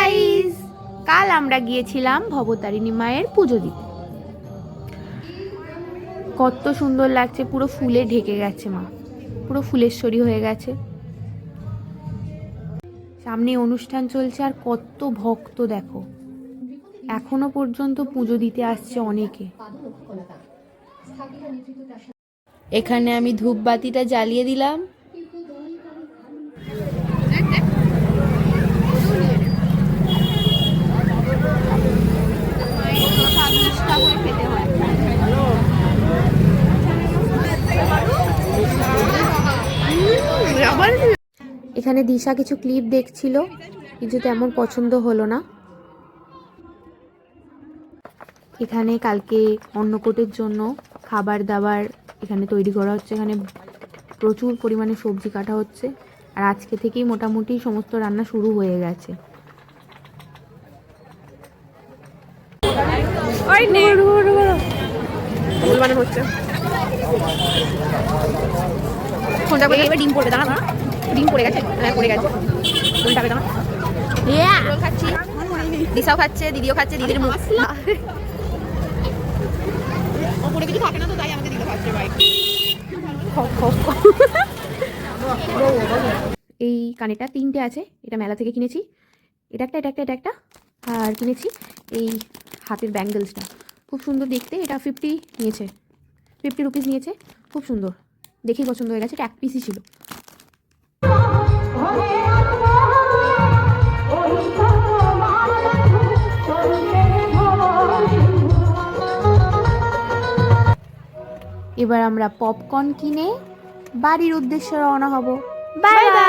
Guys, কাল আমরা গিয়েছিলাম ভবতারিণী মায়ের পুজো দিতে। কত সুন্দর লাগছে, পুরো ফুলে ঢেকে গেছে মা, পুরো ফুলেশ্বরী হয়ে গেছে। সামনে অনুষ্ঠান চলছে আর কত ভক্ত দেখো, এখনো পর্যন্ত পুজো দিতে আসছে অনেকে। এখানে আমি ধূপবাতিটা জ্বালিয়ে দিলাম। এখানে দিশা কিছু ক্লিপ দেখছিল, কিছু তেমন পছন্দ হলো না। এখানে কালকে অন্নকূটের জন্য খাবার দাবার এখানে তৈরি করা হচ্ছে। এখানে প্রচুর পরিমাণে সবজি কাটা হচ্ছে আর আজকে থেকেই মোটামুটি সমস্ত রান্না শুরু হয়ে গেছে। ডিম পড়বে, দাঁড়া দাঁড়া, ডিম পড়ে গেছে, পড়ে গেছে, উল্টাবে দাঁড়া। খাচ্ছি, দিশাও খাচ্ছে, দিদিও খাচ্ছে, দিদির মুখ ওপরে কিছু থাকে না তো, তাই আমাকে দিতে খাচ্ছে ভাই। এই কানেরটা 3টে আছে, এটা মেলা থেকে কিনেছি। এটা একটা, এটা একটা, এটা একটা, আর কিনেছি এই হাতের ব্যাঙ্গেলসটা, খুব সুন্দর দেখতে। এটা 50 নিয়েছে, 50 রুপিস নিয়েছে, খুব সুন্দর, দেখেই পছন্দ হয়ে গেছে। এটা 1 পিসই ছিল। এবার আমরা পপকর্ন কিনে বাড়ির উদ্দেশ্যে রওনা হব। Bye bye.